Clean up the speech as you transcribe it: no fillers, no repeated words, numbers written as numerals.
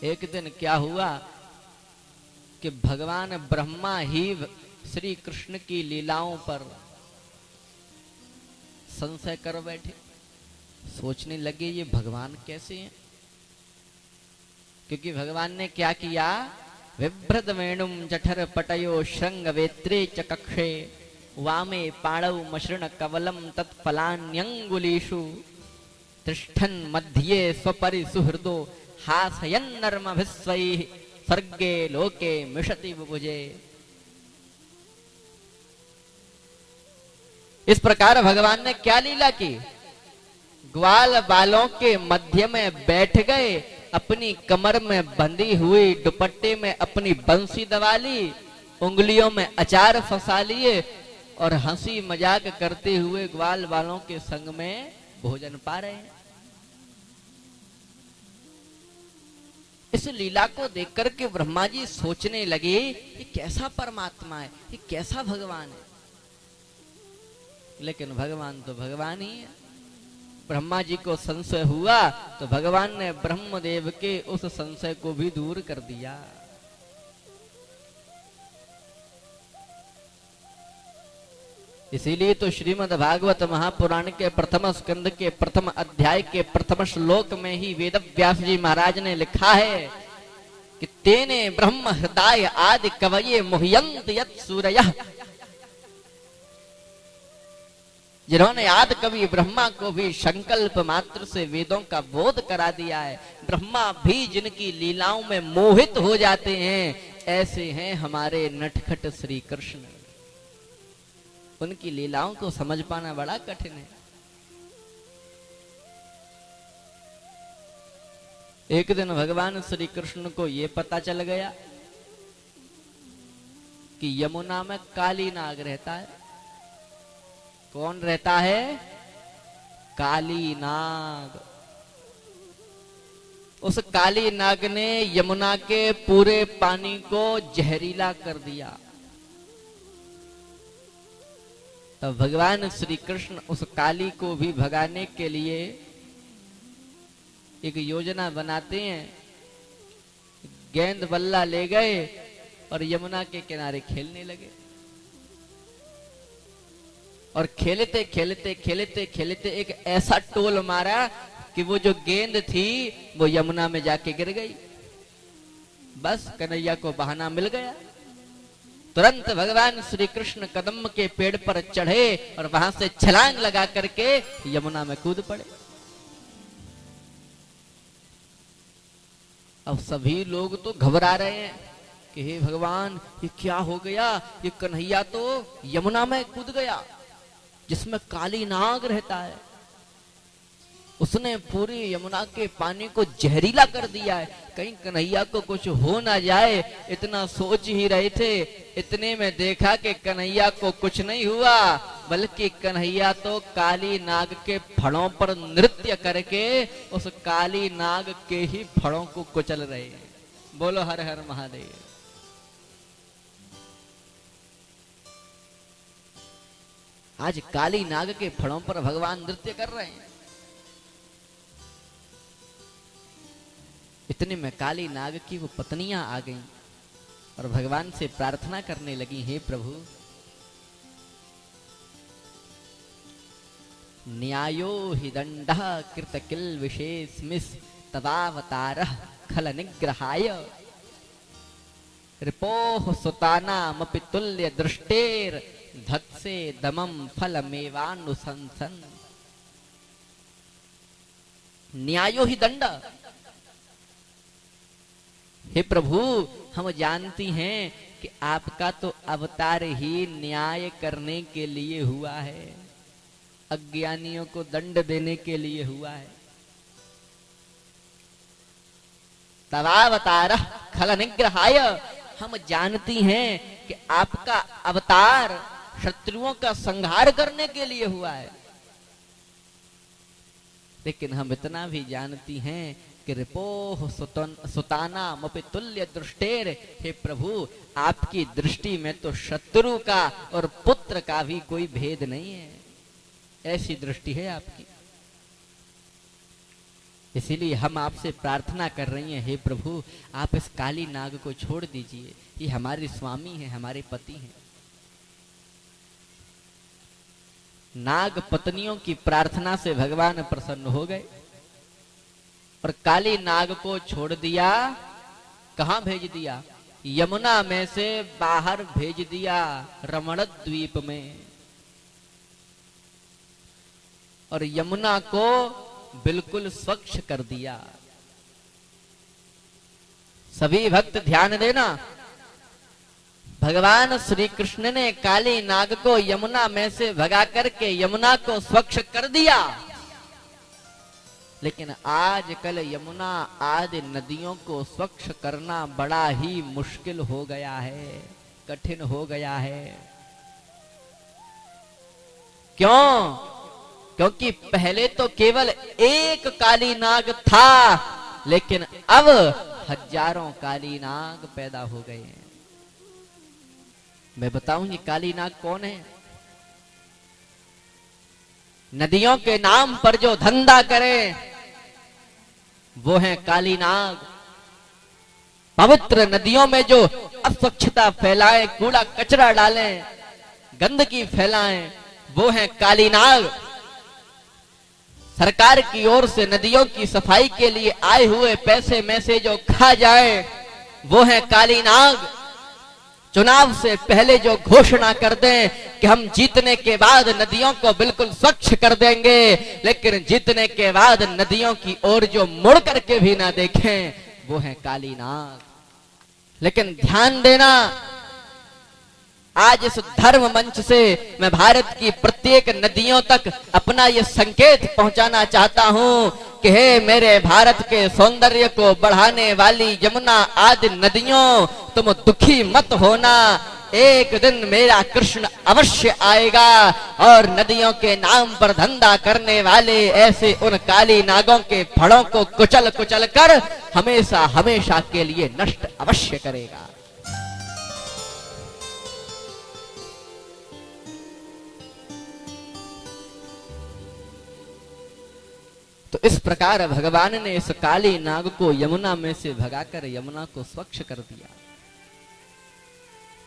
एक दिन क्या हुआ कि भगवान ब्रह्मा ही श्री कृष्ण की लीलाओं पर संशय कर बैठे। सोचने लगे ये भगवान कैसे हैं, क्योंकि भगवान ने क्या किया, विभ्रद वेणुम जठर पटयो श्रृंग वेत्रे च कक्षे वामे पाणौ मसृण कवलम तत्फलान्यंगुलीषु तिष्ठन मध्ये स्वपरि सुहृदो हासयन् नर्मभिस्वैः स्वर्गे लोके मिषति बुभुजे। इस प्रकार भगवान ने क्या लीला की, ग्वाल बालों के मध्य में बैठ गए, अपनी कमर में बंधी हुई दुपट्टे में अपनी बंसी दबा ली, उंगलियों में अचार फंसा लिए और हंसी मजाक करते हुए ग्वाल बालों के संग में भोजन पा रहे हैं। इस लीला को देख करके ब्रह्मा जी सोचने लगे ये कैसा परमात्मा है, ये कैसा भगवान है। लेकिन भगवान तो भगवान ही है। ब्रह्मा जी को संशय हुआ तो भगवान ने ब्रह्मदेव के उस संशय को भी दूर कर दिया। इसीलिए तो श्रीमद् भागवत महापुराण के प्रथम स्कंद के प्रथम अध्याय के प्रथम श्लोक में ही वेद व्यास जी महाराज ने लिखा है कि तेने ब्रह्म हृदय आदि कवये मुह्यंत यत् सूरयः। जिन्होंने आदि कवि ब्रह्मा को भी संकल्प मात्र से वेदों का बोध करा दिया है, ब्रह्मा भी जिनकी लीलाओं में मोहित हो जाते हैं, ऐसे हैं हमारे नटखट श्री कृष्ण। उनकी लीलाओं को समझ पाना बड़ा कठिन है। एक दिन भगवान श्री कृष्ण को यह पता चल गया कि यमुना में काली नाग रहता है। कौन रहता है? काली नाग। उस काली नाग ने यमुना के पूरे पानी को जहरीला कर दिया। तब भगवान श्री कृष्ण उस काली को भी भगाने के लिए एक योजना बनाते हैं। गेंद बल्ला ले गए और यमुना के किनारे खेलने लगे। और खेलते खेलते खेलते खेलते एक ऐसा टोल मारा कि वो जो गेंद थी वो यमुना में जाके गिर गई। बस कन्हैया को बहाना मिल गया। तुरंत भगवान श्री कृष्ण कदम के पेड़ पर चढ़े और वहां से छलांग लगा करके यमुना में कूद पड़े। अब सभी लोग तो घबरा रहे हैं कि हे भगवान ये क्या हो गया, ये कन्हैया तो यमुना में कूद गया जिसमें काली नाग रहता है। उसने पूरी यमुना के पानी को जहरीला कर दिया है, कहीं कन्हैया को कुछ हो ना जाए, इतना सोच ही रहे थे। इतने में देखा कि कन्हैया को कुछ नहीं हुआ, बल्कि कन्हैया तो काली नाग के फड़ों पर नृत्य करके उस काली नाग के ही फड़ों को कुचल रहे हैं। बोलो हर हर महादेव। आज काली नाग के फड़ों पर भगवान नृत्य कर रहे हैं। इतने में काली नाग की वो पत्नियां आ गईं और भगवान से प्रार्थना करने लगी, हे प्रभु न्यायो हि दंडः कृत किल विशेषमिस् तवावतारः खल निग्रहाय रिपोः सुतानामपि तुल्य दृष्टेर धत्से दमम फलमेवानुशंसन। न्यायो हि दंड। हे प्रभु हम जानती हैं कि आपका तो अवतार ही न्याय करने के लिए हुआ है, अज्ञानियों को दंड देने के लिए हुआ है। तवावतारः खल निग्रहाय। हम जानती हैं कि आपका अवतार शत्रुओं का संहार करने के लिए हुआ है। लेकिन हम इतना भी जानती हैं कि रिपोह सुतानामपि तुल्य दृष्टेर। हे प्रभु आपकी दृष्टि में तो शत्रु का और पुत्र का भी कोई भेद नहीं है, ऐसी दृष्टि है आपकी। इसीलिए हम आपसे प्रार्थना कर रही हैं, हे प्रभु आप इस काली नाग को छोड़ दीजिए, ये हमारे स्वामी हैं, हमारे पति हैं। नाग पत्नियों की प्रार्थना से भगवान प्रसन्न हो गए और काली नाग को छोड़ दिया। कहां भेज दिया? यमुना में से बाहर भेज दिया, रमण द्वीप में। और यमुना को बिल्कुल स्वच्छ कर दिया। सभी भक्त ध्यान देना, भगवान श्री कृष्ण ने काली नाग को यमुना में से भगा करके यमुना को स्वच्छ कर दिया, लेकिन आजकल यमुना आदि नदियों को स्वच्छ करना बड़ा ही मुश्किल हो गया है, कठिन हो गया है। क्यों? क्योंकि पहले तो केवल एक काली नाग था, लेकिन अब हजारों काली नाग पैदा हो गए हैं। मैं बताऊं ये काली नाग कौन है? नदियों के नाम पर जो धंधा करे वो है काली नाग। पवित्र नदियों में जो अस्वच्छता फैलाए, कूड़ा कचरा डालें, गंदगी फैलाएं, वो है काली नाग। सरकार की ओर से नदियों की सफाई के लिए आए हुए पैसे में से जो खा जाए वो है काली नाग। चुनाव से पहले जो घोषणा कर दें कि हम जीतने के बाद नदियों को बिल्कुल स्वच्छ कर देंगे, लेकिन जीतने के बाद नदियों की ओर जो मुड़ करके भी ना देखें वो है काली नाग। लेकिन ध्यान देना, आज इस धर्म मंच से मैं भारत की प्रत्येक नदियों तक अपना ये संकेत पहुंचाना चाहता हूं कि हे मेरे भारत के सौंदर्य को बढ़ाने वाली यमुना आदि नदियों, तुम दुखी मत होना। एक दिन मेरा कृष्ण अवश्य आएगा और नदियों के नाम पर धंधा करने वाले ऐसे उन काली नागों के फड़ों को कुचल कुचल कर हमेशा हमेशा के लिए नष्ट अवश्य करेगा। तो इस प्रकार भगवान ने इस काली नाग को यमुना में से भगाकर यमुना को स्वच्छ कर दिया।